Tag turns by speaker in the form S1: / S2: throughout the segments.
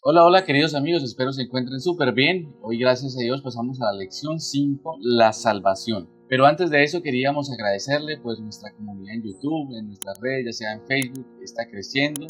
S1: Hola, hola queridos amigos, espero se encuentren súper bien. Hoy gracias a Dios pasamos a la lección 5, la salvación. Pero antes de eso queríamos agradecerle pues nuestra comunidad en YouTube, en nuestras redes, ya sea en Facebook, está creciendo.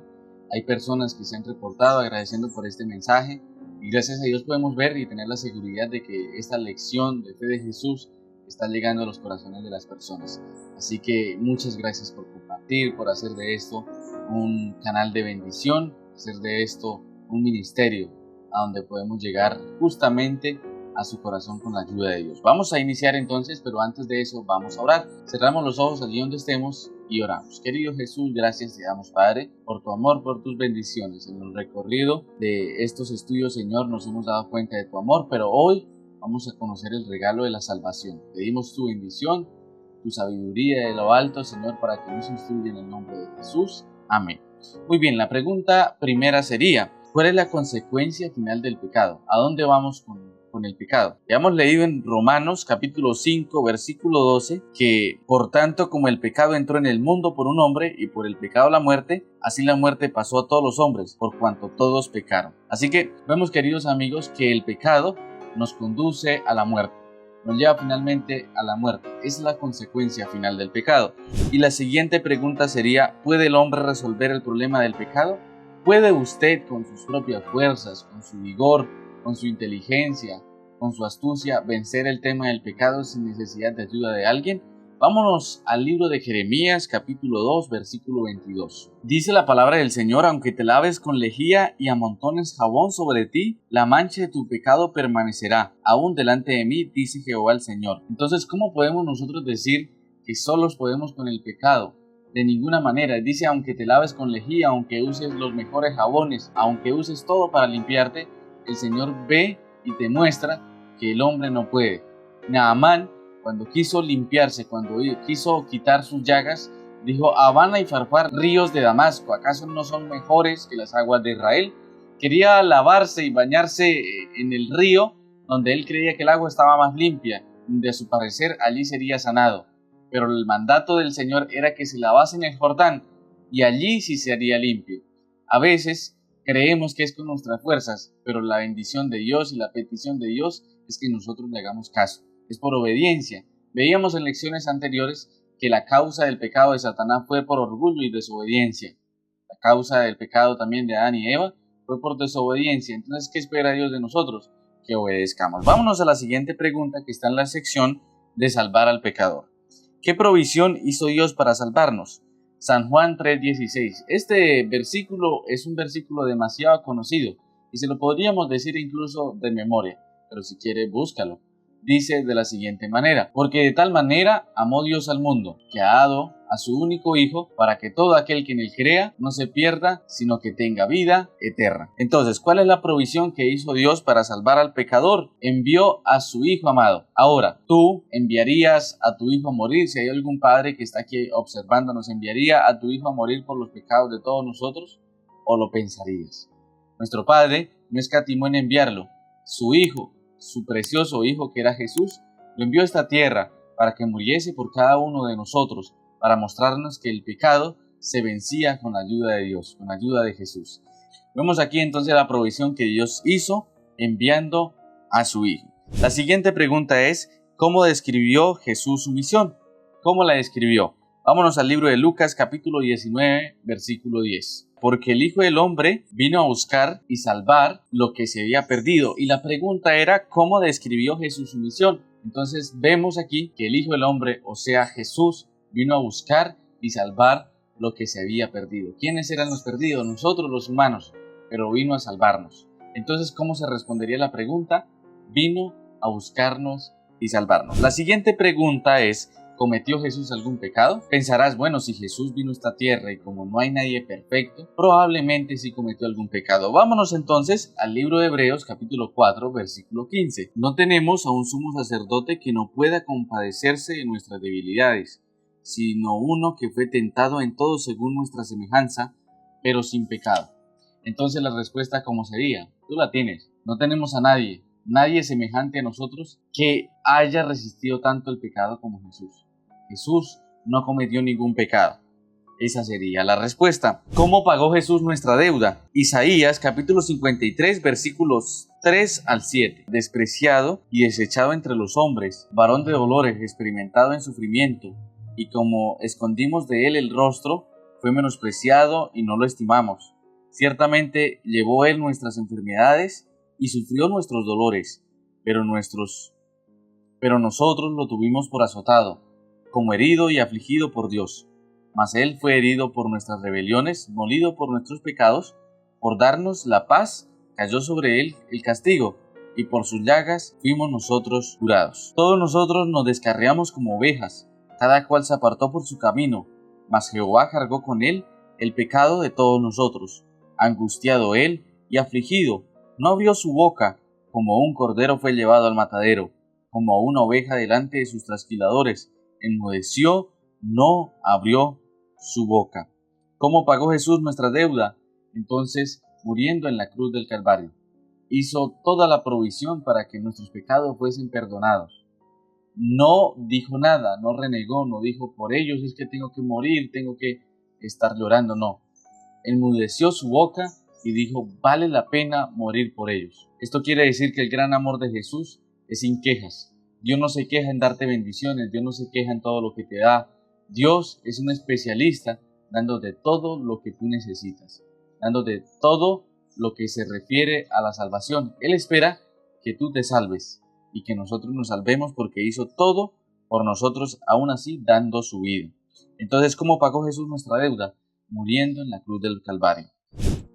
S1: Hay personas que se han reportado agradeciendo por este mensaje y gracias a Dios podemos ver y tener la seguridad de que esta lección de fe de Jesús está llegando a los corazones de las personas. Así que muchas gracias por compartir, por hacer de esto un canal de bendición, hacer de esto un ministerio a donde podemos llegar justamente a su corazón con la ayuda de Dios. Vamos a iniciar entonces, pero antes de eso vamos a orar. Cerramos los ojos allí donde estemos y oramos. Querido Jesús, gracias te damos, Padre, por tu amor, por tus bendiciones. En el recorrido de estos estudios, Señor, nos hemos dado cuenta de tu amor, pero hoy vamos a conocer el regalo de la salvación. Pedimos tu bendición, tu sabiduría de lo alto, Señor, para que nos instruya en el nombre de Jesús. Amén. Muy bien, la pregunta primera sería: ¿cuál es la consecuencia final del pecado? ¿A dónde vamos con el pecado? Ya hemos leído en Romanos capítulo 5 versículo 12 que por tanto como el pecado entró en el mundo por un hombre y por el pecado la muerte, así la muerte pasó a todos los hombres por cuanto todos pecaron. Así que vemos, queridos amigos, que el pecado nos conduce a la muerte, nos lleva finalmente a la muerte. Es la consecuencia final del pecado. Y la siguiente pregunta sería: ¿puede el hombre resolver el problema del pecado? ¿Puede usted con sus propias fuerzas, con su vigor, con su inteligencia, con su astucia, vencer el tema del pecado sin necesidad de ayuda de alguien? Vámonos al libro de Jeremías, capítulo 2, versículo 22. Dice la palabra del Señor: aunque te laves con lejía y amontones jabón sobre ti, la mancha de tu pecado permanecerá, aún delante de mí, dice Jehová el Señor. Entonces, ¿cómo podemos nosotros decir que solos podemos con el pecado? De ninguna manera. Dice: aunque te laves con lejía, aunque uses los mejores jabones, aunque uses todo para limpiarte, el Señor ve y te muestra que el hombre no puede. Naamán, cuando quiso limpiarse, cuando quiso quitar sus llagas, dijo: Habana y Farfar, ríos de Damasco, ¿acaso no son mejores que las aguas de Israel? Quería lavarse y bañarse en el río donde él creía que el agua estaba más limpia, donde a su parecer allí sería sanado. Pero el mandato del Señor era que se lavase en el Jordán y allí sí se haría limpio. A veces creemos que es con nuestras fuerzas, pero la bendición de Dios y la petición de Dios es que nosotros le hagamos caso. Es por obediencia. Veíamos en lecciones anteriores que la causa del pecado de Satanás fue por orgullo y desobediencia. La causa del pecado también de Adán y Eva fue por desobediencia. Entonces, ¿qué espera Dios de nosotros? Que obedezcamos. Vámonos a la siguiente pregunta que está en la sección de salvar al pecador. ¿Qué provisión hizo Dios para salvarnos? San Juan 3:16. Este versículo es un versículo demasiado conocido y se lo podríamos decir incluso de memoria, pero si quiere búscalo. Dice de la siguiente manera: porque de tal manera amó Dios al mundo, que ha dado a su único Hijo, para que todo aquel que en él crea no se pierda, sino que tenga vida eterna. Entonces, ¿cuál es la provisión que hizo Dios para salvar al pecador? Envió a su Hijo amado. Ahora, ¿tú enviarías a tu hijo a morir? Si hay algún padre que está aquí observándonos, ¿enviaría a tu hijo a morir por los pecados de todos nosotros? ¿O lo pensarías? Nuestro Padre no escatimó en enviarlo. Su Hijo, su precioso Hijo que era Jesús, lo envió a esta tierra para que muriese por cada uno de nosotros, para mostrarnos que el pecado se vencía con la ayuda de Dios, con la ayuda de Jesús. Vemos aquí entonces la provisión que Dios hizo enviando a su Hijo. La siguiente pregunta es: ¿cómo describió Jesús su misión? ¿Cómo la describió? Vámonos al libro de Lucas capítulo 19, versículo 10. Porque el Hijo del Hombre vino a buscar y salvar lo que se había perdido. Y la pregunta era: ¿cómo describió Jesús su misión? Entonces vemos aquí que el Hijo del Hombre, o sea Jesús, vino a buscar y salvar lo que se había perdido. ¿Quiénes eran los perdidos? Nosotros los humanos, pero vino a salvarnos. Entonces, ¿cómo se respondería la pregunta? Vino a buscarnos y salvarnos. La siguiente pregunta es: ¿cometió Jesús algún pecado? Pensarás, bueno, si Jesús vino a esta tierra y como no hay nadie perfecto, probablemente sí cometió algún pecado. Vámonos entonces al libro de Hebreos capítulo 4, versículo 15. No tenemos a un sumo sacerdote que no pueda compadecerse de nuestras debilidades, sino uno que fue tentado en todo según nuestra semejanza, pero sin pecado. Entonces la respuesta, ¿cómo sería? Tú la tienes. No tenemos a nadie semejante a nosotros que haya resistido tanto el pecado como Jesús. Jesús no cometió ningún pecado. Esa sería la respuesta. ¿Cómo pagó Jesús nuestra deuda? Isaías capítulo 53 versículos 3 al 7. Despreciado y desechado entre los hombres, varón de dolores, experimentado en sufrimiento, y como escondimos de él el rostro, fue menospreciado y no lo estimamos. Ciertamente llevó él nuestras enfermedades y sufrió nuestros dolores, pero nosotros lo tuvimos por azotado, como herido y afligido por Dios. Mas él fue herido por nuestras rebeliones, molido por nuestros pecados. Por darnos la paz, cayó sobre él el castigo, y por sus llagas fuimos nosotros curados. Todos nosotros nos descarriamos como ovejas, cada cual se apartó por su camino, mas Jehová cargó con él el pecado de todos nosotros. Angustiado él y afligido, no abrió su boca, como un cordero fue llevado al matadero, como una oveja delante de sus trasquiladores, enmudeció, no abrió su boca. ¿Cómo pagó Jesús nuestra deuda? Entonces, muriendo en la cruz del Calvario, hizo toda la provisión para que nuestros pecados fuesen perdonados. No dijo nada, no renegó, no dijo por ellos es que tengo que morir, tengo que estar llorando, no. Enmudeció su boca y dijo, vale la pena morir por ellos. Esto quiere decir que el gran amor de Jesús es sin quejas. Dios no se queja en darte bendiciones, Dios no se queja en todo lo que te da. Dios es un especialista dándote todo lo que tú necesitas, dándote todo lo que se refiere a la salvación. Él espera que tú te salves y que nosotros nos salvemos porque hizo todo por nosotros, aún así dando su vida. Entonces, ¿cómo pagó Jesús nuestra deuda? Muriendo en la cruz del Calvario.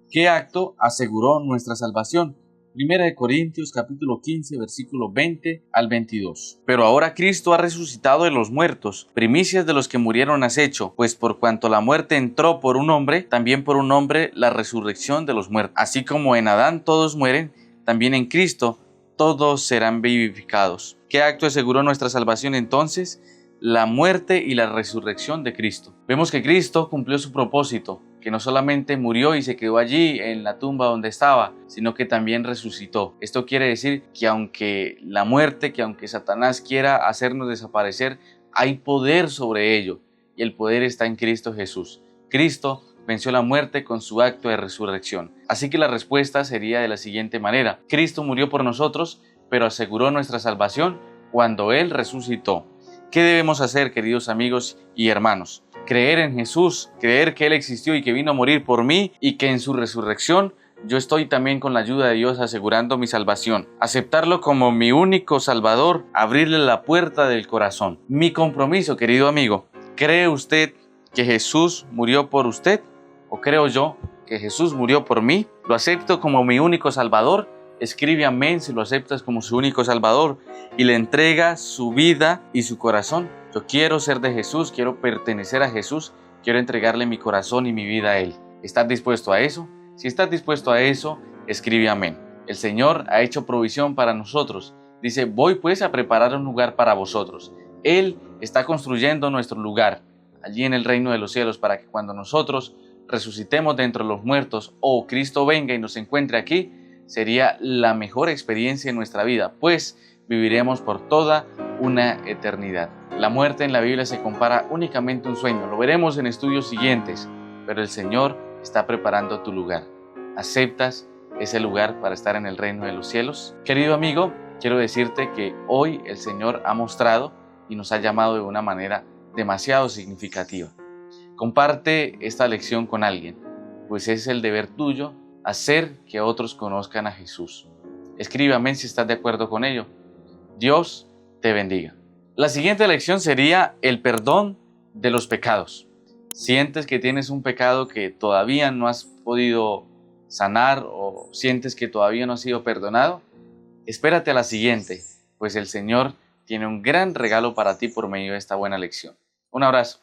S1: ¿Qué acto aseguró nuestra salvación? 1 Corintios capítulo 15 versículo 20 al 22. Pero ahora Cristo ha resucitado de los muertos, primicias de los que murieron has hecho, pues por cuanto la muerte entró por un hombre, también por un hombre la resurrección de los muertos. Así como en Adán todos mueren, también en Cristo todos serán vivificados. ¿Qué acto aseguró nuestra salvación entonces? La muerte y la resurrección de Cristo. Vemos que Cristo cumplió su propósito, que no solamente murió y se quedó allí en la tumba donde estaba, sino que también resucitó. Esto quiere decir que aunque la muerte, que aunque Satanás quiera hacernos desaparecer, hay poder sobre ello, y el poder está en Cristo Jesús. Cristo venció la muerte con su acto de resurrección. Así que la respuesta sería de la siguiente manera: Cristo murió por nosotros, pero aseguró nuestra salvación cuando Él resucitó. ¿Qué debemos hacer, queridos amigos y hermanos? Creer en Jesús, creer que Él existió y que vino a morir por mí y que en su resurrección yo estoy también con la ayuda de Dios asegurando mi salvación. Aceptarlo como mi único Salvador, abrirle la puerta del corazón. Mi compromiso, querido amigo, ¿cree usted que Jesús murió por usted? ¿O creo yo que Jesús murió por mí? ¿Lo acepto como mi único Salvador? Escribe amén si lo aceptas como su único Salvador y le entrega su vida y su corazón. Yo quiero ser de Jesús, quiero pertenecer a Jesús, quiero entregarle mi corazón y mi vida a Él. ¿Estás dispuesto a eso? Si estás dispuesto a eso, escribe amén. El Señor ha hecho provisión para nosotros. Dice, voy pues a preparar un lugar para vosotros. Él está construyendo nuestro lugar allí en el reino de los cielos para que cuando nosotros resucitemos de entre los muertos o Cristo venga y nos encuentre aquí, sería la mejor experiencia en nuestra vida, pues viviremos por toda una eternidad. La muerte en la Biblia se compara únicamente a un sueño, lo veremos en estudios siguientes, pero el Señor está preparando tu lugar. ¿Aceptas ese lugar para estar en el reino de los cielos? Querido amigo, quiero decirte que hoy el Señor ha mostrado y nos ha llamado de una manera demasiado significativa. Comparte esta lección con alguien, pues es el deber tuyo hacer que otros conozcan a Jesús. Escríbame si estás de acuerdo con ello. Dios te bendiga. La siguiente lección sería el perdón de los pecados. ¿Sientes que tienes un pecado que todavía no has podido sanar o sientes que todavía no has sido perdonado? Espérate a la siguiente, pues el Señor tiene un gran regalo para ti por medio de esta buena lección. Un abrazo.